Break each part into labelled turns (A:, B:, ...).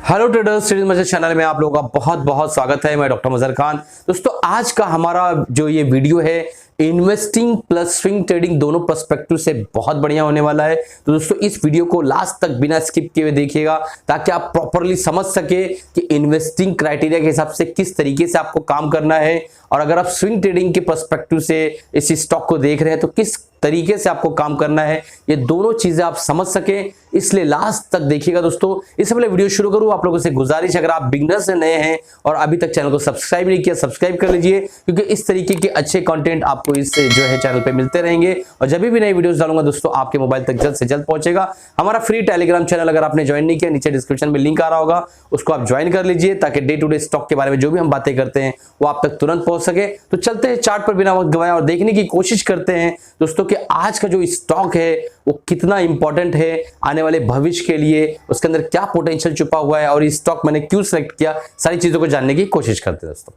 A: Hello traders, trading मजे channel में आप लोगों का बहुत बहुत स्वागत है। मैं डॉक्टर मजहर खान। दोस्तों, आज का हमारा जो ये वीडियो है इन्वेस्टिंग प्लस स्विंग ट्रेडिंग दोनों पर्सपेक्टिव से बहुत बढ़िया होने वाला है। तो दोस्तों, इस वीडियो को लास्ट तक बिना स्किप किए हुए देखिएगा ताकि आप प्रॉपरली समझ सके कि इन्वेस्टिंग क्राइटेरिया के हिसाब से किस तरीके से आपको काम करना है, और अगर आप स्विंग ट्रेडिंग के पर्सपेक्टिव से इस स्टॉक को देख रहे हैं तो किस तरीके से आपको काम करना है, ये दोनों चीजें आप समझ सके, इसलिए लास्ट तक देखिएगा। दोस्तों, इससे पहले वीडियो शुरू करूं, आप लोगों से गुजारिश, अगर आप बिगनर से नए हैं और अभी तक चैनल को सब्सक्राइब नहीं किया, सब्सक्राइब कर लीजिए, क्योंकि इस तरीके के अच्छे कंटेंट आपको इस जो है चैनल पे मिलते रहेंगे। और जब भी नई वीडियोस डालूंगा दोस्तों, आपके मोबाइल तक जल्द से जल्द पहुंचेगा। हमारा फ्री टेलीग्राम चैनल अगर आपने ज्वाइन नहीं किया, नीचे डिस्क्रिप्शन में लिंक आ रहा होगा, उसको आप ज्वाइन कर लीजिए ताकि डे टू डे स्टॉक के बारे में जो भी हम बातें करते हैं वो आप तक तुरंत पहुंच सके। तो चलते हैं चार्ट पर बिना वक्त गवाए और देखने की कोशिश करते हैं दोस्तों कि आज का जो स्टॉक है वो कितना इंपॉर्टेंट है आने वाले भविष्य के लिए, उसके अंदर क्या पोटेंशियल छुपा हुआ है और ये स्टॉक मैंने क्यों सिलेक्ट किया, सारी चीजों को जानने की कोशिश करते हैं दोस्तों।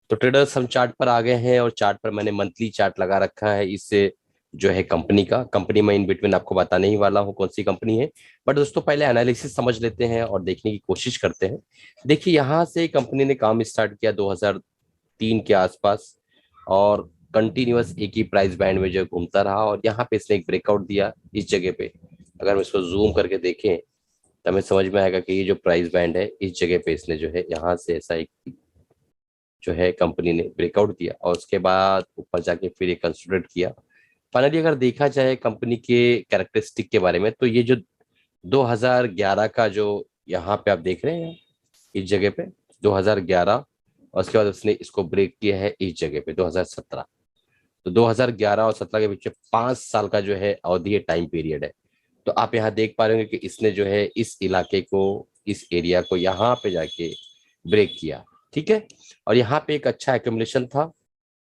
A: तो ट्रेडर्स, हम चार्ट पर आ गए हैं और चार्ट पर मैंने मंथली चार्ट लगा रखा है। इससे जो है कंपनी में इन बिटवीन आपको बताने ही वाला हूँ कौन सी कंपनी है। बट दोस्तों, पहले एनालिसिस समझ लेते हैं और देखने की कोशिश करते हैं। देखिए, यहाँ से कंपनी ने काम स्टार्ट किया 2003 के आसपास और कंटिन्यूअस एक ही प्राइस बैंड में जो घूमता रहा, और यहाँ पे इसने एक ब्रेकआउट दिया इस जगह पे। अगर हम इसको जूम करके देखें तो हमें समझ में आएगा कि ये जो प्राइस बैंड है इस जगह पे इसने जो है यहाँ से ऐसा एक जो है कंपनी ने ब्रेकआउट दिया और उसके बाद ऊपर जाके फिर ये कंसोलिडेट किया। फाइनली अगर देखा जाए कंपनी के कैरेक्टरिस्टिक के बारे में, तो ये जो 2011 का जो यहाँ पे आप देख रहे हैं इस जगह पे 2011, और उसके बाद उसने इसको ब्रेक किया है इस जगह पे 2017। तो 2011 और 17 के बीच में 5 साल का जो है अवधि है, टाइम पीरियड है। तो आप यहाँ देख पा रहे होंगे कि इसने जो है इस इलाके को, इस एरिया को यहाँ पे जाके ब्रेक किया। ठीक है, और यहाँ पे एक अच्छा एक्यूमुलेशन था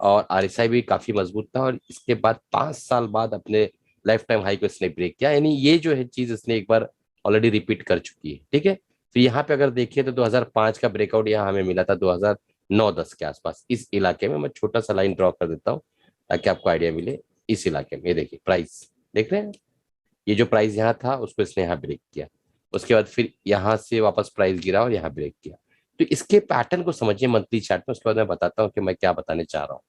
A: और आरएसआई भी काफी मजबूत था, और इसके बाद 5 साल बाद अपने लाइफ टाइम हाई को इसने ब्रेक किया। यानी ये जो है चीज इसने एक बार ऑलरेडी रिपीट कर चुकी है। ठीक है, तो यहाँ पे अगर देखिए तो 2005 का ब्रेकआउट यहाँ हमें मिला था 2009-10 के आसपास इस इलाके में। मैं छोटा सा लाइन ड्रॉ कर देता हूँ ताकि आपको आइडिया मिले। इस इलाके में ये देखिए प्राइस देख रहे हैं, ये जो प्राइस यहाँ था उसको इसने यहाँ ब्रेक किया। उसके बाद फिर यहाँ से वापस प्राइस गिरा और यहाँ ब्रेक किया। तो इसके पैटर्न को समझिए मंथली चार्ट में, उसके बाद मैं बताता हूँ कि मैं क्या बताने चाह रहा हूँ।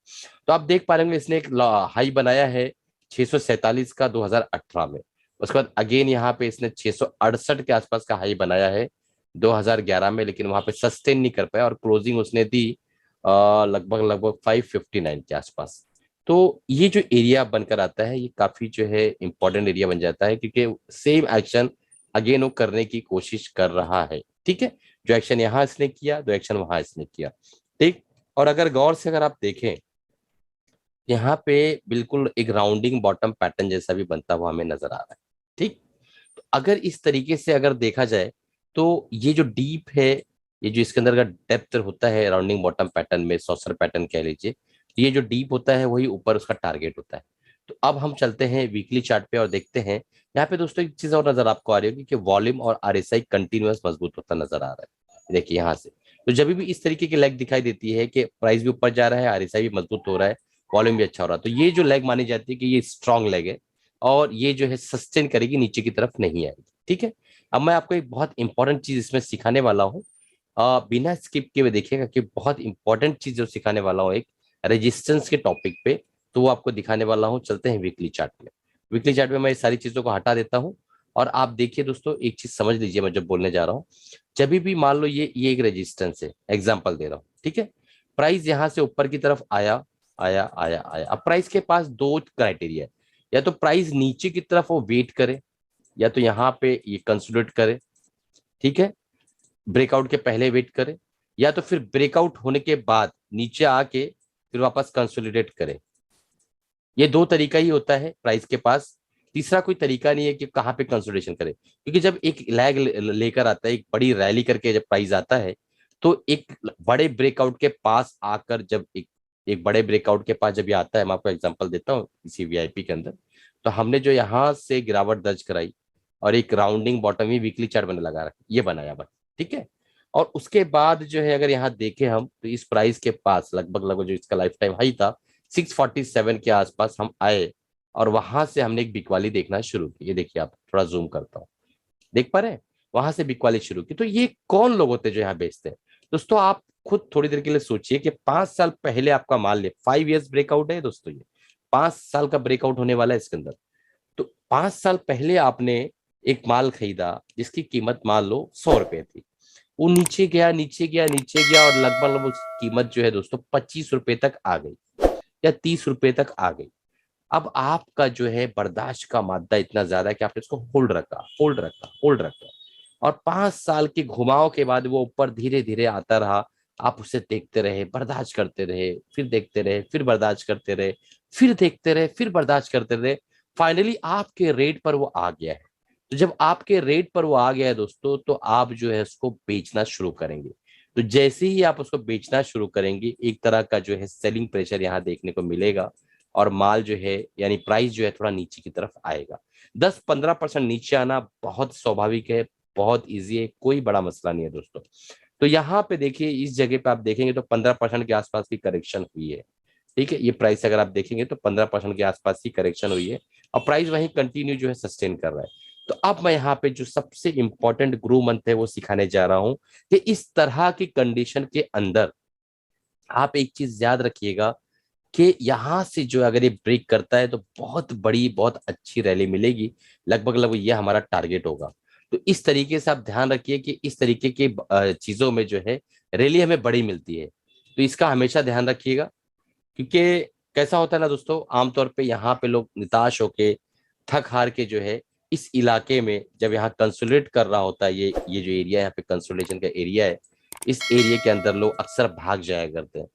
A: तो आप देख पा रहे होंगे इसने एक हाई बनाया है 647 का 2018 में। उसके बाद अगेन यहाँ पे इसने 668 के आसपास का हाई बनाया है 2011 में, लेकिन वहां पे सस्टेन नहीं कर पाया और क्लोजिंग उसने दी लगभग लगभग 559 के आसपास। तो ये जो एरिया बनकर आता है ये काफी जो है इंपॉर्टेंट एरिया बन जाता है, क्योंकि सेम एक्शन अगेन वो करने की कोशिश कर रहा है। ठीक है, जो एक्शन यहाँ इसने किया, जो एक्शन वहां इसने किया। ठीक, और अगर गौर से अगर आप देखें यहाँ पे बिल्कुल एक राउंडिंग बॉटम पैटर्न जैसा भी बनता हुआ हमें नजर आ रहा है। ठीक, तो अगर इस तरीके से अगर देखा जाए तो ये जो डीप है, ये जो इसके अंदर का डेप्थ होता है राउंडिंग बॉटम पैटर्न में, सॉसर पैटर्न कह लीजिए, तो ये जो डीप होता है वही ऊपर उसका टारगेट होता है। तो अब हम चलते हैं वीकली चार्ट पे और देखते हैं। यहाँ पे दोस्तों एक चीज और नजर आपको आ रही होगी कि वॉल्यूम और आरएसआई कंटिन्यूअस मजबूत होता नजर आ रहा है। देखिए यहाँ से, तो जब भी इस तरीके की लेग दिखाई देती है कि प्राइस भी ऊपर जा रहा है, आरएसआई भी मजबूत हो रहा है, वॉल्यूम भी अच्छा हो रहा है, तो ये जो लेग मानी जाती है कि ये स्ट्रॉन्ग लेग है और ये जो है सस्टेन करेगी, नीचे की तरफ नहीं आएगी। ठीक है, अब मैं आपको एक बहुत इंपॉर्टेंट चीज इसमें सिखाने वाला हूँ, बिना स्किप किए हुए देखिएगा कि बहुत इंपॉर्टेंट चीज जो सिखाने वाला हूँ एक रेजिस्टेंस के टॉपिक पे, तो वो आपको दिखाने वाला हूँ। चलते हैं वीकली चार्ट में। वीकली चार्ट में मैं सारी चीजों को हटा देता हूँ और आप देखिए दोस्तों, एक चीज समझ लीजिए मैं जब बोलने जा रहा हूँ। जब भी मान लो ये एक रेजिस्टेंस है, एग्जाम्पल दे रहा हूँ। ठीक है, प्राइस यहाँ से ऊपर की तरफ आया आया आया आया। अब प्राइस के पास दो क्राइटेरिया है, या तो प्राइस नीचे की तरफ वो वेट करे, या तो यहाँ पे ये कंसोलिडेट करे। ठीक है, ब्रेकआउट के पहले वेट करे, या तो फिर ब्रेकआउट होने के बाद नीचे आके फिर वापस कंसोलिडेट करे। ये दो तरीका ही होता है प्राइस के पास, तीसरा कोई तरीका नहीं है कि कहाँ पे कंसोलिडेशन करे। क्योंकि जब एक लैग लेकर आता है, एक बड़ी रैली करके जब प्राइस आता है, तो एक बड़े ब्रेकआउट के पास आकर जब एक बड़े ब्रेकआउट के पास जब ये आता है, मैं आपको एग्जांपल देता हूँ इसी वीआईपी के अंदर। तो हमने जो यहाँ से गिरावट दर्ज कराई और एक राउंडिंग बॉटम ही वीकली चार्ट में लगा रखा, ये बनाया बस। ठीक है, और उसके बाद जो है अगर यहाँ देखें हम, तो इस प्राइस के पास लगभग लगभग जो इसका लाइफ टाइम हाई था 647 के आसपास हम आए, और वहां से हमने एक बिकवाली देखना शुरू की। ये देखिए, आप थोड़ा जूम करता हूँ, देख पा रहे हैं, वहां से बिकवाली शुरू की। तो ये कौन लोग होते हैं जो यहाँ बेचते हैं? दोस्तों आप खुद थोड़ी देर के लिए सोचिए कि 5 साल पहले आपका माल ले, 5 years ब्रेकआउट है दोस्तों, ये 5 साल का ब्रेकआउट होने वाला है इसके अंदर। तो 5 साल पहले आपने एक माल खरीदा जिसकी कीमत मान लो 100 रुपए थी, वो नीचे गया नीचे गया नीचे गया और लगभग उसकी कीमत जो है दोस्तों 25 रुपए तक आ गई या 30 रुपए तक आ गई। अब आपका जो है बर्दाश्त का मादा इतना ज्यादा है कि आपने इसको होल्ड रखा होल्ड रखा होल्ड रखा, और 5 साल के घुमाव के बाद वो ऊपर धीरे धीरे आता रहा। आप उसे देखते रहे, बर्दाश्त करते रहे, फिर देखते रहे, फिर बर्दाश्त करते रहे, फिर देखते रहे, फिर बर्दाश्त करते रहे। फाइनली आपके रेट पर वो आ गया है। तो जब आपके रेट पर वो आ गया है दोस्तों, तो आप जो है उसको बेचना शुरू करेंगे। तो जैसे ही आप उसको बेचना शुरू करेंगे, एक तरह का जो है सेलिंग प्रेशर यहाँ देखने को मिलेगा, और माल जो है यानी प्राइस जो है थोड़ा नीचे की तरफ आएगा। 10-15% नीचे आना बहुत स्वाभाविक है, बहुत इजी है, कोई बड़ा मसला नहीं है दोस्तों। तो यहाँ पे देखिए, इस जगह पे आप देखेंगे तो 15% के आसपास की करेक्शन हुई है। ठीक है, ये प्राइस अगर आप देखेंगे तो 15% के आसपास की करेक्शन हुई है, और प्राइस वहीं कंटिन्यू जो है सस्टेन कर रहा है। तो अब मैं यहाँ पे जो सबसे इंपॉर्टेंट ग्रू मंत्र है वो सिखाने जा रहा हूँ कि इस तरह की कंडीशन के अंदर आप एक चीज याद रखिएगा कि यहां से जो अगर ये ब्रेक करता है तो बहुत बड़ी बहुत अच्छी रैली मिलेगी। लगभग लगभग ये हमारा टारगेट होगा। तो इस तरीके से आप ध्यान रखिए कि इस तरीके के चीजों में जो है रैली हमें बड़ी मिलती है। तो इसका हमेशा ध्यान रखिएगा, क्योंकि कैसा होता है ना दोस्तों, आमतौर पे यहाँ पे लोग निताश होके थक हार के जो है इस इलाके में जब यहाँ कंसोलिडेट कर रहा होता है, ये जो एरिया यहाँ पे कंसोलिडेशन का एरिया है, इस एरिया के अंदर लोग अक्सर भाग जाया करते हैं।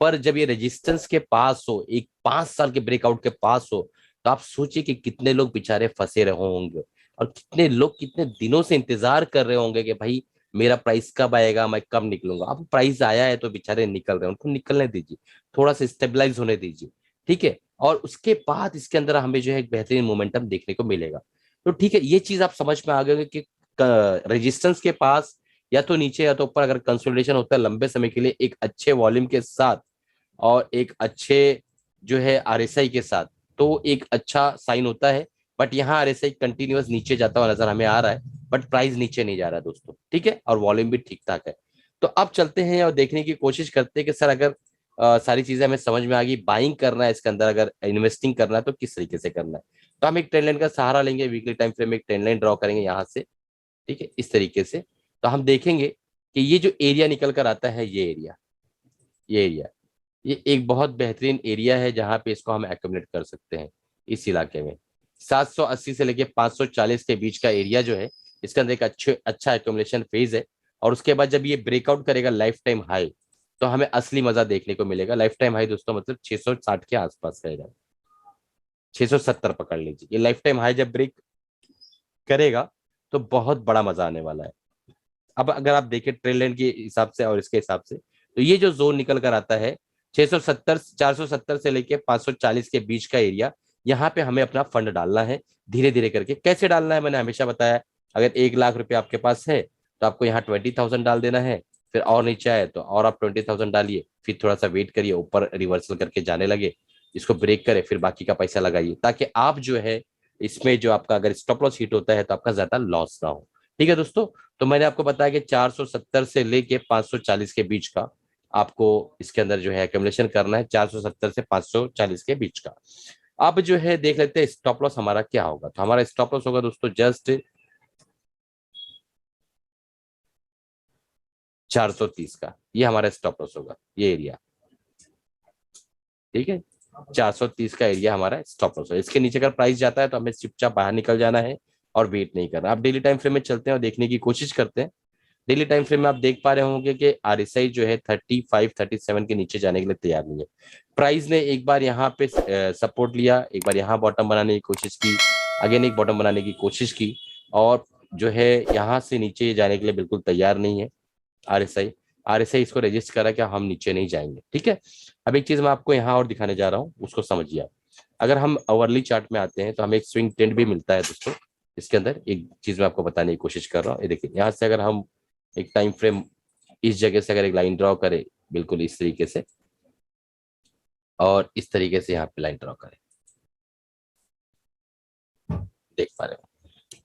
A: पर जब ये रेजिस्टेंस के पास हो, एक 5 साल के ब्रेकआउट के पास हो, तो आप सोचिए कि कितने लोग बेचारे फंसे रहे होंगे, और कितने लोग कितने दिनों से इंतजार कर रहे होंगे कि भाई मेरा प्राइस कब आएगा, मैं कब निकलूंगा। अब प्राइस आया है तो बेचारे निकल रहे हैं, उनको निकलने दीजिए, थोड़ा सा स्टेबलाइज होने दीजिए। ठीक है, और उसके बाद इसके अंदर हमें जो है एक बेहतरीन मोमेंटम देखने को मिलेगा। तो ठीक है, ये चीज आप समझ में आ गए कि रेजिस्टेंस के पास या तो नीचे या तो ऊपर अगर कंसोलिडेशन होता है लंबे समय के लिए एक अच्छे वॉल्यूम के साथ और एक अच्छे जो है आरएसआई के साथ, तो एक अच्छा साइन होता है। बट यहाँ आरएसआई कंटिन्यूअस नीचे जाता हुआ नजर हमें आ रहा है, बट प्राइस नीचे नहीं जा रहा है दोस्तों। ठीक है, और वॉल्यूम भी ठीक ठाक है। तो अब चलते हैं और देखने की कोशिश करते हैं कि सर अगर सारी चीजें हमें समझ में आ गई, बाइंग करना है इसके अंदर, अगर इन्वेस्टिंग करना है तो किस तरीके से करना है। तो हम एक ट्रेंड लाइन का सहारा लेंगे, वीकली टाइम फ्रेम में एक ट्रेंड लाइन ड्रॉ करेंगे यहाँ से। ठीक है, इस तरीके से तो हम देखेंगे कि ये जो एरिया निकल कर आता है, ये एरिया ये एक बहुत बेहतरीन एरिया है जहां पे इसको हम एक्यूमुलेट कर सकते हैं। इस इलाके में 780 से लेके 540 के बीच का एरिया जो है, इसके अंदर एक अच्छा एक्यूमुलेशन फेज है। और उसके बाद जब ये ब्रेकआउट करेगा लाइफ टाइम हाई, तो हमें असली मजा देखने को मिलेगा। लाइफ टाइम हाई दोस्तों मतलब 660 के आसपास रहेगा, 670 पकड़ लीजिए। ये लाइफ टाइम हाई जब ब्रेक करेगा तो बहुत बड़ा मजा आने वाला है। अब अगर आप देखें ट्रेल लाइन के हिसाब से और इसके हिसाब से, तो ये जो जोन निकल कर आता है 670 470 से लेके 540 के बीच का एरिया, यहाँ पे हमें अपना फंड डालना है। धीरे धीरे करके कैसे डालना है मैंने हमेशा बताया, अगर 1 लाख रुपए आपके पास है तो आपको यहाँ 20,000 डाल देना है। फिर और नीचे आए तो और आप 20,000 डालिए, फिर थोड़ा सा वेट करिए, ऊपर रिवर्सल करके जाने लगे, इसको ब्रेक करे, फिर बाकी का पैसा लगाइए, ताकि आप जो है इसमें जो आपका अगर स्टॉप लॉस हिट होता है तो आपका ज्यादा लॉस ना हो। ठीक है दोस्तों, तो मैंने आपको बताया कि 470 से लेके 540 के बीच का आपको इसके अंदर जो है एक्यूमुलेशन करना है, 470 से 540 के बीच का। अब जो है देख लेते हैं स्टॉप लॉस हमारा क्या होगा। तो हमारा स्टॉप लॉस होगा दोस्तों जस्ट 430 का, ये हमारा स्टॉप लॉस होगा, ये एरिया। ठीक है, 430 का एरिया हमारा स्टॉप लॉस है। इसके नीचे अगर प्राइस जाता है तो हमें चुपचाप बाहर निकल जाना है और वेट नहीं करना। आप डेली टाइम फ्रेम में चलते हैं और देखने की कोशिश करते हैं। डेली टाइम फ्रेम में आप देख पा रहे होंगे कि आरएसआई जो है 35-37 के नीचे जाने के लिए तैयार नहीं है। प्राइस ने एक बार यहाँ पे सपोर्ट लिया, एक बार यहाँ बॉटम बनाने की कोशिश की, अगेन एक बॉटम बनाने की कोशिश की, और जो है यहाँ से नीचे जाने के लिए बिल्कुल तैयार नहीं है आरएसआई। आरएसआई इसको रजिस्ट करा कि हम नीचे नहीं जाएंगे। ठीक है, अब एक चीज मैं आपको यहाँ और दिखाने जा रहा हूँ, उसको समझिए आप। अगर हम अवरली चार्ट में आते हैं तो हमें एक स्विंग ट्रेंड भी मिलता है दोस्तों। इसके अंदर एक चीज मैं आपको बताने की कोशिश कर रहा हूँ, ये देखिए यहाँ से अगर हम एक टाइम फ्रेम इस जगह से अगर एक लाइन ड्रॉ करें, बिल्कुल इस तरीके से, और इस तरीके से यहाँ पे लाइन ड्रॉ करें, देख पा रहे हो।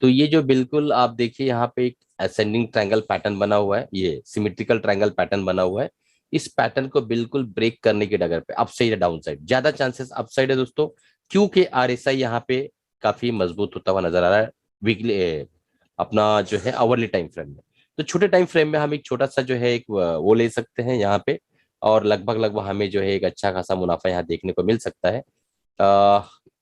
A: तो ये जो बिल्कुल आप देखिए यहाँ पे एक असेंडिंग ट्रायंगल पैटर्न बना हुआ है, ये सिमेट्रिकल ट्रायंगल पैटर्न बना हुआ है। इस पैटर्न को बिल्कुल ब्रेक करने की डगर पे अप साइड या डाउन साइड, ज्यादा चांसेस अप साइड है दोस्तों, क्योंकि आरएसआई यहाँ पे काफी मजबूत होता हुआ नजर आ रहा है वीकली, अपना जो है आवरली टाइम फ्रेम में। तो छोटे टाइम फ्रेम में हम एक छोटा सा जो है एक वो ले सकते हैं यहाँ पे, और लगभग लगभग हमें जो है एक अच्छा खासा मुनाफा यहाँ देखने को मिल सकता है। अ,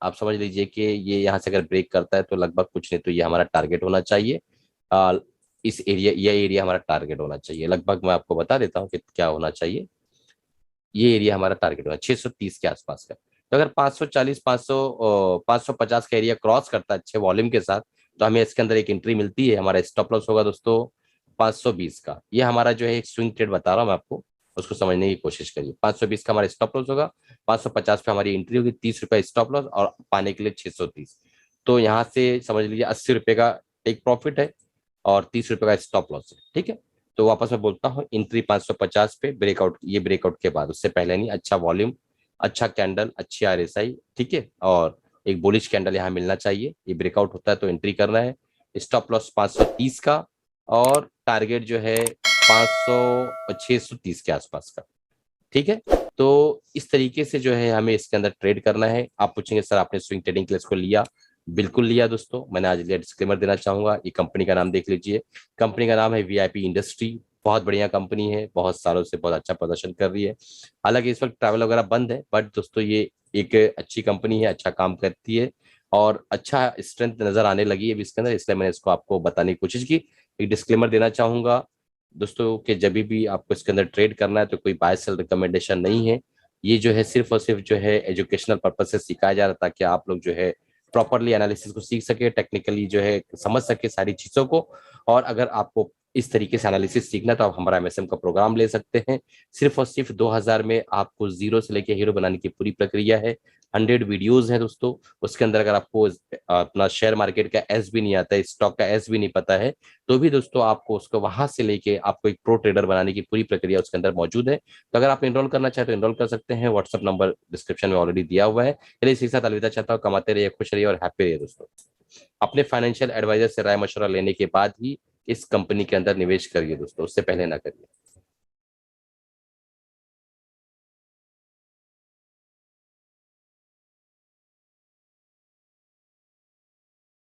A: आप समझ लीजिए कि ये यहाँ से अगर ब्रेक करता है तो लगभग कुछ नहीं तो ये हमारा टारगेट होना चाहिए। अ, इस एरिया, ये एरिया हमारा टारगेट होना चाहिए। लगभग मैं आपको बता देता हूँ कि क्या होना चाहिए। ये एरिया हमारा टारगेट होगा 630 के आसपास का। तो अगर 540 550 का एरिया क्रॉस करता है अच्छे वॉल्यूम के साथ, तो हमें इसके अंदर एक एंट्री मिलती है। हमारा स्टॉप लॉस होगा दोस्तों 520 का। ये हमारा जो है एक स्विंग ट्रेड बता रहा हूँ मैं आपको, उसको समझने की कोशिश करिए। 520 का हमारा स्टॉप लॉस होगा, 550 पे हमारी एंट्री होगी, 30 रुपए स्टॉप लॉस और पाने के लिए 630। तो यहाँ से समझ लीजिए 80 रुपए का टेक प्रॉफिट है और 30 रुपए का स्टॉप लॉस है, ठीक है। तो वापस मैं बोलता हूँ, एंट्री 550 पे, ब्रेकआउट, ये ब्रेकआउट के बाद, उससे पहले नहीं, अच्छा वॉल्यूम, अच्छा कैंडल, अच्छी आरएसआई, ठीक है, और एक बुलिश कैंडल यहाँ मिलना चाहिए। ये ब्रेकआउट होता है तो एंट्री करना है। स्टॉप लॉस 530 का और टारगेट जो है 500 630 के आसपास का, ठीक है। तो इस तरीके से जो है हमें इसके अंदर ट्रेड करना है। आप पूछेंगे सर आपने स्विंग ट्रेडिंग क्लास को लिया? बिल्कुल लिया दोस्तों। मैंने आज लिया, डिस्क्लेमर देना चाहूंगा, ये कंपनी का नाम देख लीजिए। कंपनी का नाम है वीआईपी इंडस्ट्री। बहुत बढ़िया कंपनी है, बहुत सालों से बहुत अच्छा प्रदर्शन कर रही है। हालांकि इस वक्त ट्रैवल वगैरह बंद है, बट दोस्तों ये एक अच्छी कंपनी है, अच्छा काम करती है और अच्छा स्ट्रेंथ नजर आने लगी है अभी इसके अंदर, इसलिए मैंने इसको आपको बताने की कोशिश की। एक डिस्क्लेमर देना चाहूंगा दोस्तों कि जब भी आपको इसके अंदर ट्रेड करना है तो कोई बाय सेल रिकमेंडेशन नहीं है। ये जो है सिर्फ और सिर्फ जो है एजुकेशनल पर्पज से सिखाया जा रहा है, ताकि आप लोग जो है प्रॉपरली एनालिसिस को सीख सके, टेक्निकली जो है समझ सके सारी चीजों को। और अगर आपको इस तरीके से एनालिसिस सीखना है तो आप हमारा एमएसएम का प्रोग्राम ले सकते हैं। सिर्फ और सिर्फ 2000 में आपको जीरो से लेके हीरो बनाने की पूरी प्रक्रिया है। 100 वीडियोज हैं दोस्तों। उसके अंदर अगर आपको अपना शेयर मार्केट का एस भी नहीं आता है, स्टॉक का एस भी नहीं पता है, तो भी दोस्तों आपको उसको वहां से लेके आपको एक प्रो ट्रेडर बनाने की पूरी प्रक्रिया उसके अंदर मौजूद है। तो अगर आप इनरोल करना चाहते तो इनरोल कर सकते हैं। व्हाट्सअप नंबर डिस्क्रिप्शन में ऑलरेडी दिया हुआ है। चलिए इसी के साथ अलविदा चाहता हूँ। कमाते रहिए, खुश रहिए और हैप्पी रहिए दोस्तों। अपने फाइनेंशियल एडवाइजर से राय मशवरा लेने के बाद ही इस कंपनी के अंदर निवेश करिए दोस्तों, उससे पहले ना करिए।